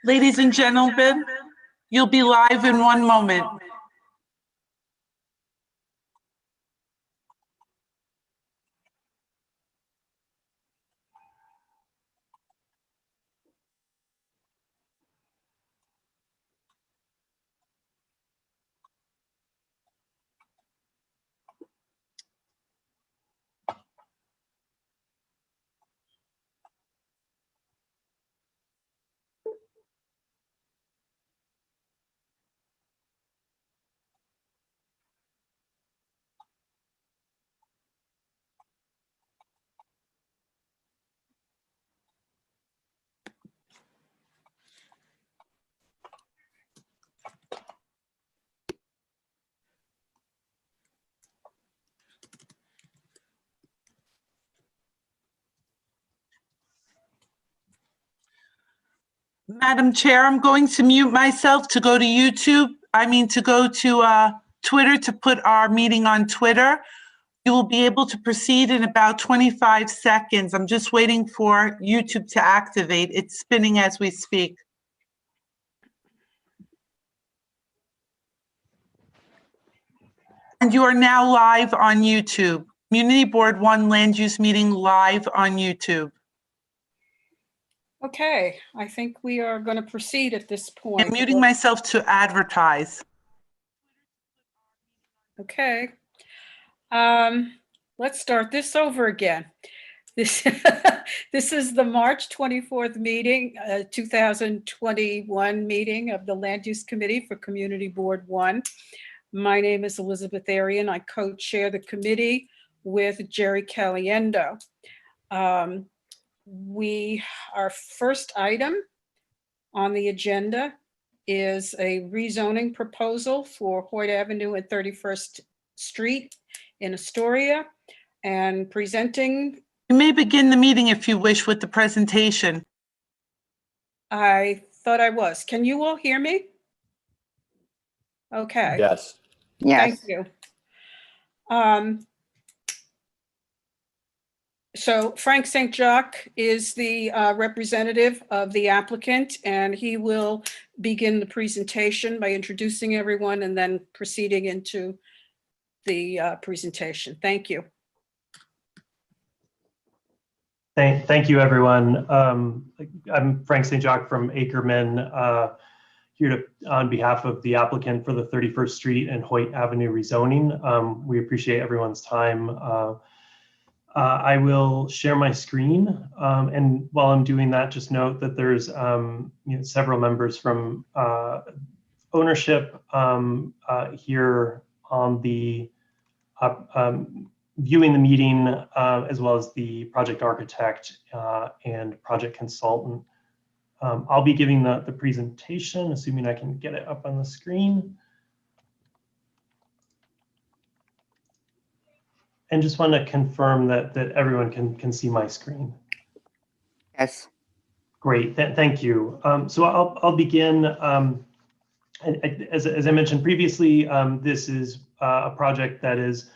Ladies and gentlemen, you'll be live in 1 moment. Madam Chair, I'm going to mute myself to go to YouTube. To go to Twitter to put our meeting on Twitter. You will be able to proceed in about 25 seconds. I'm just waiting for YouTube to activate. It's spinning as we speak. And you are now live on YouTube. Community Board 1 Land Use Meeting live on YouTube. Okay, I think we are going to proceed at this point. I'm muting myself to advertise. Okay. Let's start this over again. This is the March 24th meeting, 2021 meeting of the Land Use Committee for Community Board 1. My name is Elizabeth Arian. I co-chair the committee with Jerry Caliendo. Our first item on the agenda is a rezoning proposal for Hoyt Avenue and 31st Street in Astoria, and presenting. You may begin the meeting if you wish with the presentation. I thought I was. Can you all hear me? Okay. Yes. Thank you. So Frank St. Jacques is the representative of the applicant, and he will begin the presentation by introducing everyone and then proceeding into the presentation. Thank you. Thank you, everyone. I'm Frank St. Jacques from Ackerman, here on behalf of the applicant for the 31st Street and Hoyt Avenue rezoning. We appreciate everyone's time. I will share my screen, and while I'm doing that, just note that there's several members from ownership here on the viewing the meeting, as well as the project architect and project consultant. I'll be giving the presentation, assuming I can get it up on the screen. And just want to confirm that everyone can see my screen. Yes. Great, thank you. So I'll begin. As I mentioned previously, this is a project that is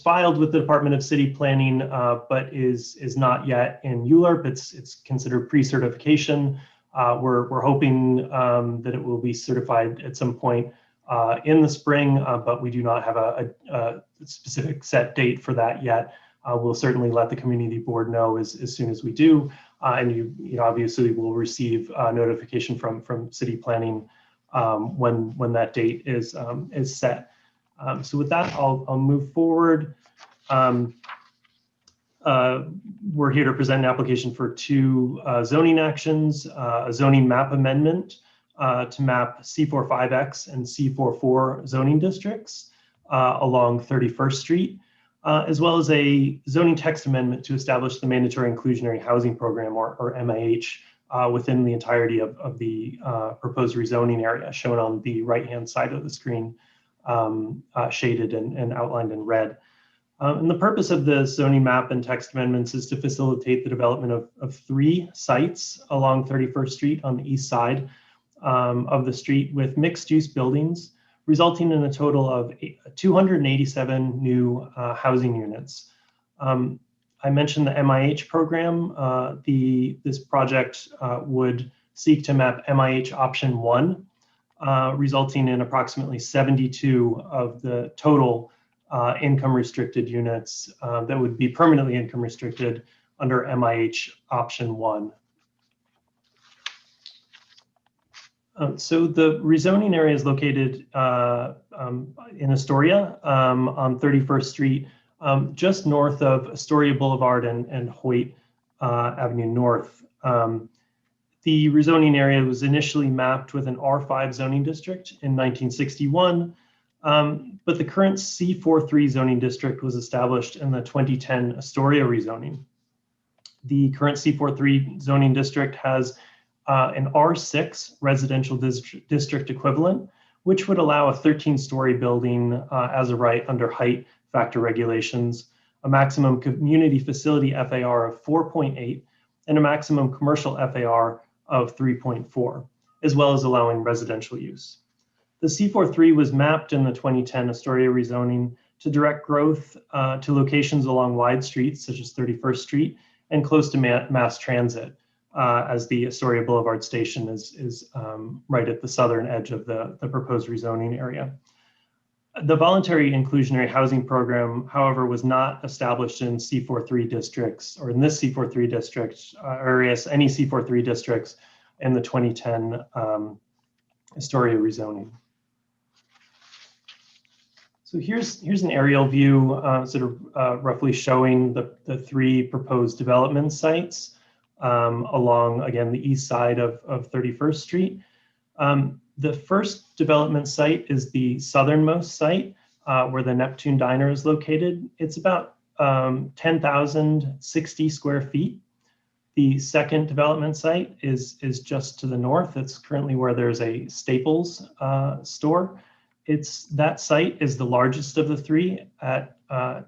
filed with the Department of City Planning, but is not yet in ULURP. It's considered pre-certification. We're hoping that it will be certified at some point in the spring, but we do not have a specific set date for that yet. We'll certainly let the community board know as soon as we do, and you obviously will receive notification from city planning when that date is set. So with that, I'll move forward. We're here to present an application for 2 zoning actions, a zoning map amendment to map C45X and C44 zoning districts along 31st Street, as well as a zoning text amendment to establish the mandatory inclusionary housing program, or MIH, within the entirety of the proposed rezoning area, shown on the right-hand side of the screen, shaded and outlined in red. And the purpose of the zoning map and text amendments is to facilitate the development of 3 sites along 31st Street on the east side of the street with mixed-use buildings, resulting in a total of 287 new housing units. I mentioned the MIH program. This project would seek to map MIH option 1, resulting in approximately 72 of the total income restricted units that would be permanently income restricted under MIH option 1. So the rezoning area is located in Astoria on 31st Street, just north of Astoria Boulevard and Hoyt Avenue North. The rezoning area was initially mapped with an R5 zoning district in 1961, but the current C43 zoning district was established in the 2010 Astoria rezoning. The current C43 zoning district has an R6 residential district equivalent, which would allow a 13-story building as a right under height factor regulations, a maximum community facility FAR of 4.8, and a maximum commercial FAR of 3.4, as well as allowing residential use. The C43 was mapped in the 2010 Astoria rezoning to direct growth to locations along wide streets, such as 31st Street, and close to mass transit, as the Astoria Boulevard station is right at the southern edge of the proposed rezoning area. The voluntary inclusionary housing program, however, was not established in C43 districts, or in this C43 district, or any C43 districts in the 2010 Astoria rezoning. So here's an aerial view, sort of roughly showing the three proposed development sites along, again, the east side of 31st Street. The first development site is the southernmost site where the Neptune Diner is located. It's about 10,060 square feet. The second development site is just to the north. It's currently where there's a Staples store. That site is the largest of the three at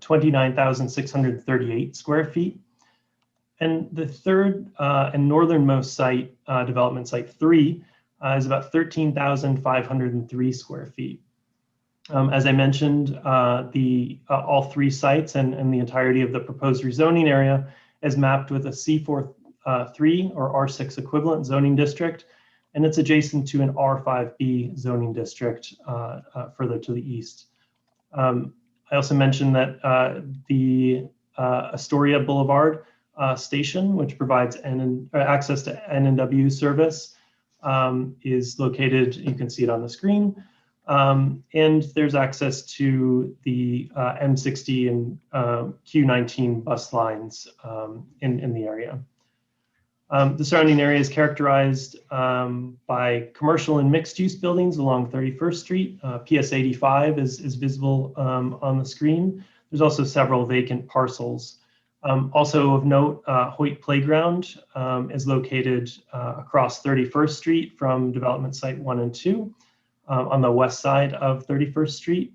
29,638 square feet. And the third and northernmost site, development site 3, is about 13,503 square feet. As I mentioned, all three sites and the entirety of the proposed rezoning area is mapped with a C43 or R6 equivalent zoning district, and it's adjacent to an R5B zoning district further to the east. I also mentioned that the Astoria Boulevard station, which provides access to N&W service, is located, you can see it on the screen, and there's access to the M60 and Q19 bus lines in the area. The surrounding area is characterized by commercial and mixed-use buildings along 31st Street. PS 85 is visible on the screen. There's also several vacant parcels. Also of note, Hoyt Playground is located across 31st Street from development site 1 and 2 on the west side of 31st Street.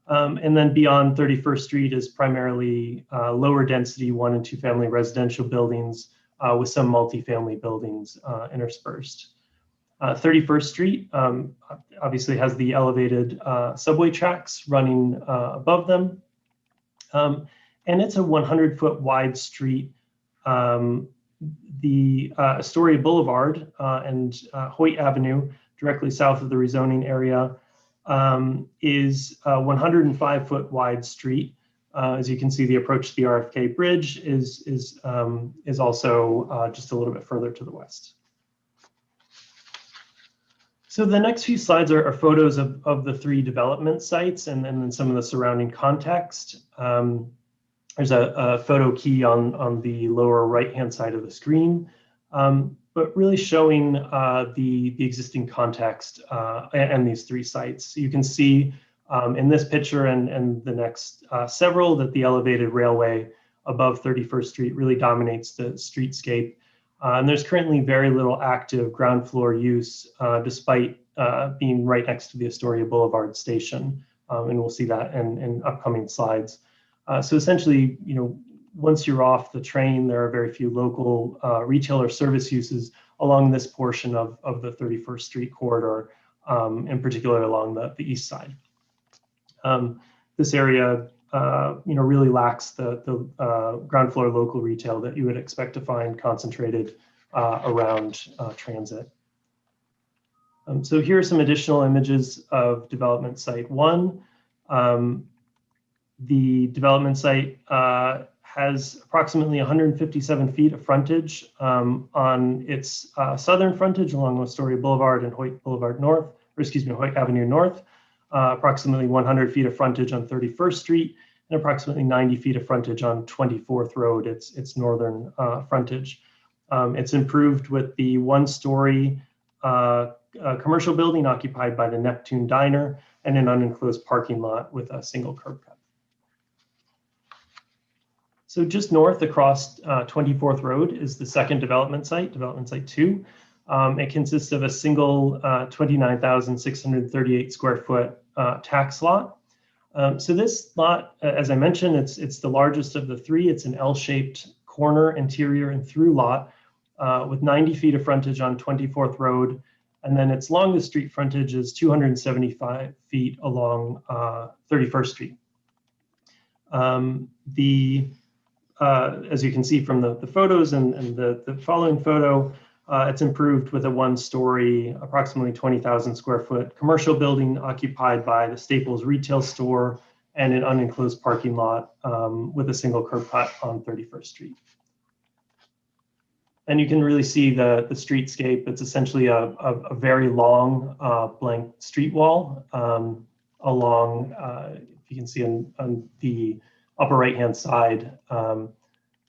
And then beyond 31st Street is primarily lower density 1 and 2 family residential buildings with some multifamily buildings interspersed. 31st Street obviously has the elevated subway tracks running above them. And it's a 100-foot wide street. The Astoria Boulevard and Hoyt Avenue, directly south of the rezoning area, is a 105-foot wide street. As you can see, the approach to the RFK Bridge is also just a little bit further to the west. So the next few slides are photos of the three development sites and then some of the surrounding context. There's a photo key on the lower right-hand side of the screen, but really showing the existing context and these three sites. You can see in this picture and the next several that the elevated railway above 31st Street really dominates the streetscape. And there's currently very little active ground floor use despite being right next to the Astoria Boulevard station. And we'll see that in upcoming slides. So essentially, once you're off the train, there are very few local retail or service uses along this portion of the 31st Street corridor, in particular along the east side. This area, really lacks the ground floor local retail that you would expect to find concentrated around transit. So here are some additional images of development site 1. The development site has approximately 157 feet of frontage on its southern frontage along Astoria Boulevard and Hoyt Boulevard North, or excuse me, Hoyt Avenue North, approximately 100 feet of frontage on 31st Street, and approximately 90 feet of frontage on 24th Road, its northern frontage. It's improved with the one-story commercial building occupied by the Neptune Diner and an unenclosed parking lot with a single curb cut. So just north across 24th Road is the second development site 2. It consists of a single 29,638 square foot tax lot. So this lot, as I mentioned, it's the largest of the 3. It's an L-shaped corner, interior, and through lot with 90 feet of frontage on 24th Road. And then its longest street frontage is 275 feet along 31st Street. As you can see from the photos and the following photo, it's improved with a one-story, approximately 20,000 square foot commercial building occupied by the Staples retail store and an unenclosed parking lot with a single curb cut on 31st Street. And you can really see the streetscape. It's essentially a very long blank street wall along, if you can see on the upper right-hand side, you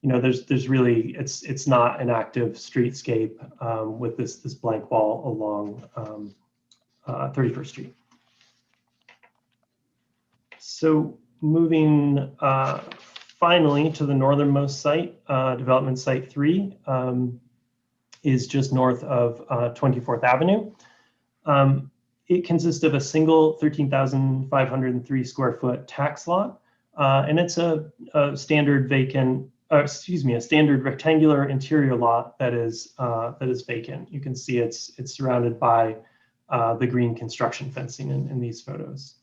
know, there's really, it's not an active streetscape with this blank wall along 31st Street. So moving finally to the northernmost site, development site 3 is just north of 24th Avenue. It consists of a single 13,503 square foot tax lot, and it's a standard a standard rectangular interior lot that is vacant. You can see it's surrounded by the green construction fencing in these photos.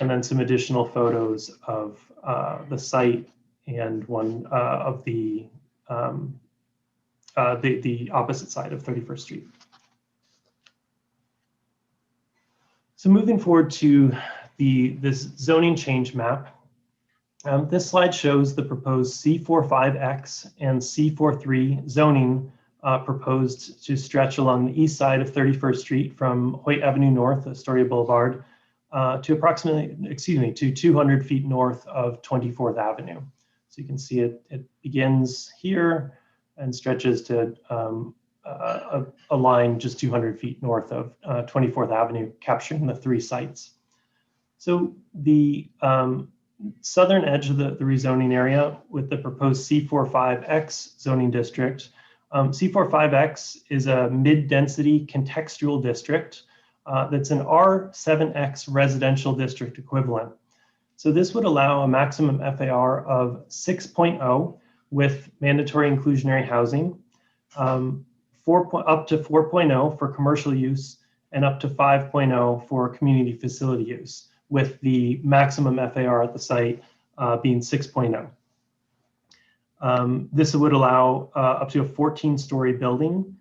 And then some additional photos of the site and one of the opposite side of 31st Street. So moving forward to this zoning change map, this slide shows the proposed C45X and C43 zoning proposed to stretch along the east side of 31st Street from Hoyt Avenue North, Astoria Boulevard, to approximately, to 200 feet north of 24th Avenue. So you can see it begins here and stretches to a line just 200 feet north of 24th Avenue, capturing the 3 sites. So the southern edge of the rezoning area with the proposed C45X zoning district. C45X is a mid-density contextual district that's an R7X residential district equivalent. So this would allow a maximum FAR of 6.0 with mandatory inclusionary housing, up to 4.0 for commercial use, and up to 5.0 for community facility use, with the maximum FAR at the site being 6.0. This would allow up to a 14-story building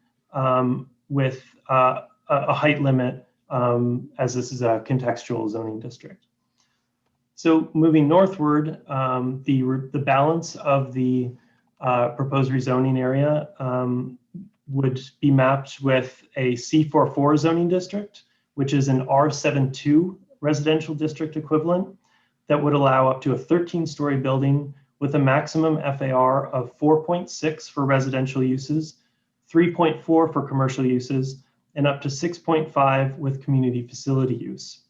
with a height limit, as this is a contextual zoning district. So moving northward, the balance of the proposed rezoning area would be mapped with a C44 zoning district, which is an R72 residential district equivalent that would allow up to a 13-story building with a maximum FAR of 4.6 for residential uses, 3.4 for commercial uses, and up to 6.5 with community facility use.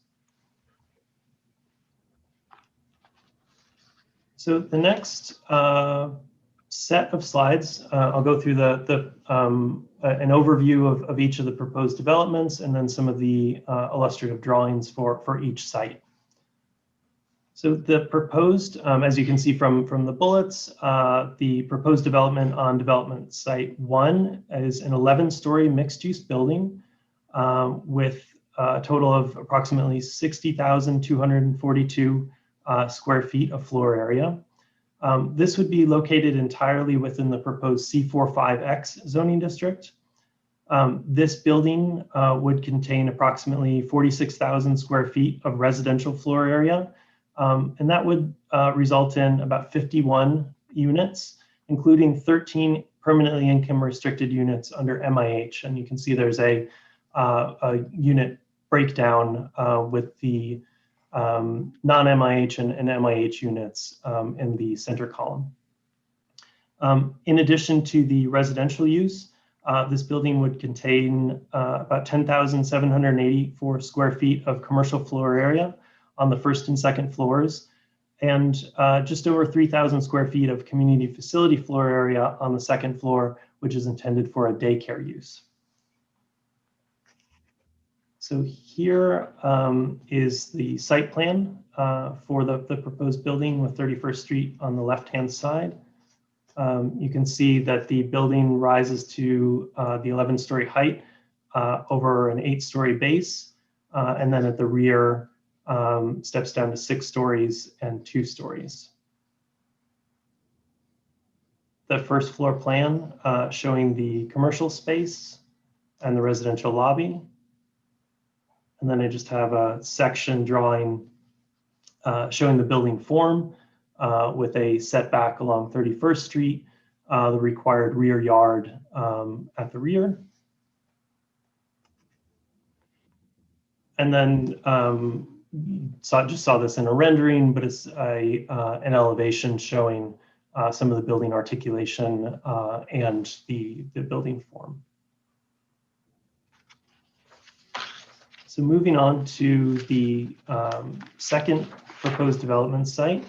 So the next set of slides, I'll go through an overview of each of the proposed developments and then some of the illustrative drawings for each site. So the proposed, as you can see from the bullets, the proposed development on development site 1 is an 11-story mixed-use building with a total of approximately 60,242 square feet of floor area. This would be located entirely within the proposed C45X zoning district. This building would contain approximately 46,000 square feet of residential floor area, and that would result in about 51 units, including 13 permanently income restricted units under MIH. And you can see there's a unit breakdown with the non-MIH and MIH units in the center column. In addition to the residential use, this building would contain about 10,784 square feet of commercial floor area on the first and second floors, and just over 3,000 square feet of community facility floor area on the second floor, which is intended for a daycare use. So here is the site plan for the proposed building with 31st Street on the left-hand side. You can see that the building rises to the 11-story height over an 8-story base, and then at the rear steps down to 6 stories and 2 stories. The first floor plan showing the commercial space and the residential lobby. And then I just have a section drawing showing the building form with a setback along 31st Street, the required rear yard at the rear. And then just saw this in a rendering, but it's an elevation showing some of the building articulation and the building form. So moving on to the second proposed development site.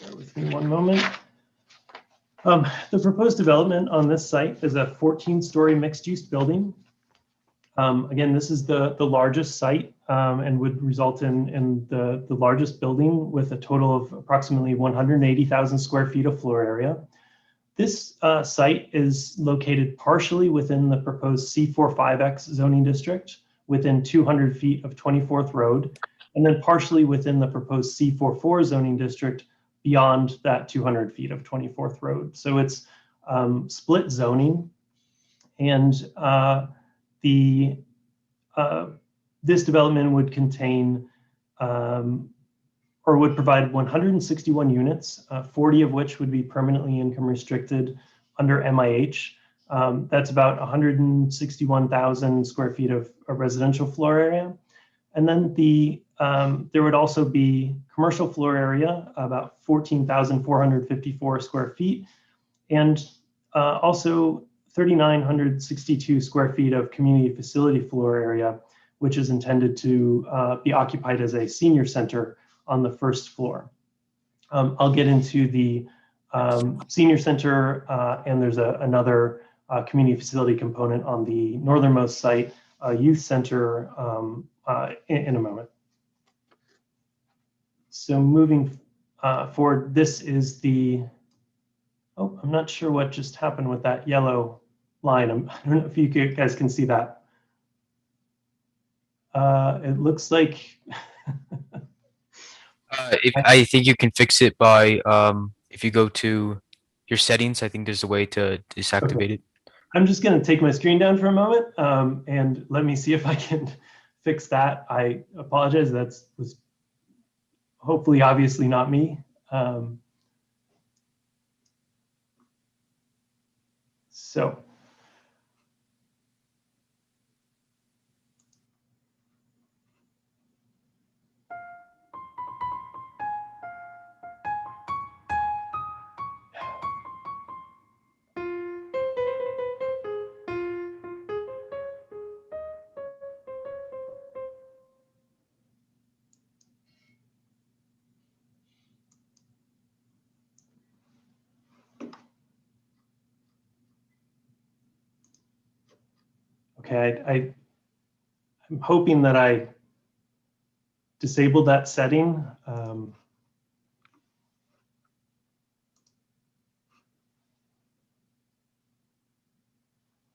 Bear with me one moment. The proposed development on this site is a 14-story mixed-use building. Again, this is the largest site and would result in the largest building with a total of approximately 180,000 square feet of floor area. This site is located partially within the proposed C45X zoning district within 200 feet of 24th Road, and then partially within the proposed C44 zoning district beyond that 200 feet of 24th Road. So it's split zoning, and this development would contain or would provide 161 units, 40 of which would be permanently income restricted under MIH. That's about 161,000 square feet of residential floor area. And then there would also be commercial floor area, about 14,454 square feet, and also 3,962 square feet of community facility floor area, which is intended to be occupied as a senior center on the first floor. I'll get into the senior center, and there's another community facility component on the northernmost site, youth center, in a moment. So moving forward, this is the, oh, I'm not sure what just happened with that yellow line. I don't know if you guys can see that. It looks like I think you can fix it by if you go to your settings. I think there's a way to deactivate it. I'm just going to take my screen down for a moment and let me see if I can fix that. I apologize. That was hopefully obviously not me. So. Okay, I'm hoping that I disabled that setting.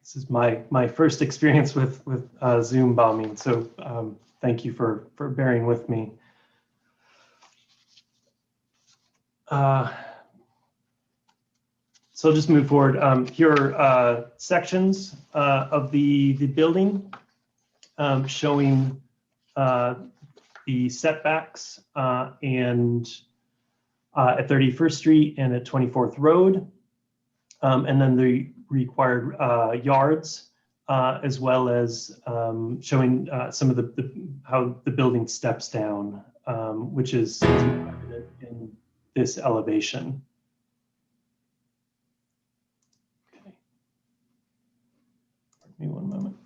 This is my first experience with Zoom bombing, so thank you for bearing with me. So I'll just move forward. Here are sections of the building showing the setbacks and at 31st Street and at 24th Road, and then the required yards, as well as showing some of how the building steps down, which is evident in this elevation. Okay. Give me one moment.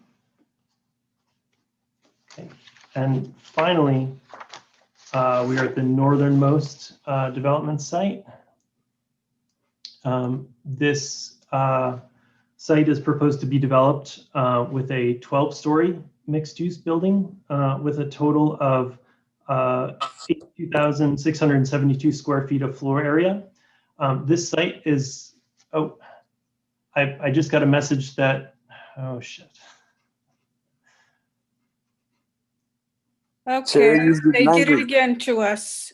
Okay. And finally, we are at the northernmost development site. This site is proposed to be developed with a 12-story mixed-use building with a total of 82,672 square feet of floor area. This site is, oh, I just got a message that, oh shit. Okay, they did it again to us.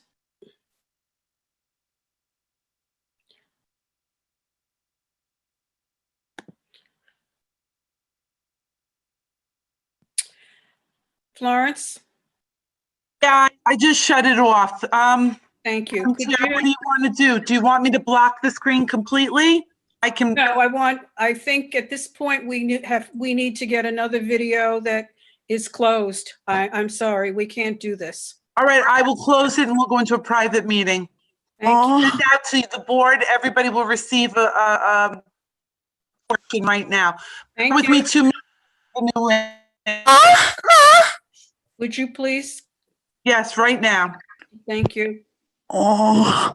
Florence, Yeah, I just shut it off. thank you. What Could do you you, want to do? Do you want me to block the screen completely? I can. no, I think at this point we need to get another video that is closed. I'm sorry, we can't do this. All right, I will close it and we'll go into a private meeting. Thank you. Send out to the board. Everybody will receive a portion right now. Thank With you. me 2 minutes. Would you please? Yes, right now. Thank you. Oh.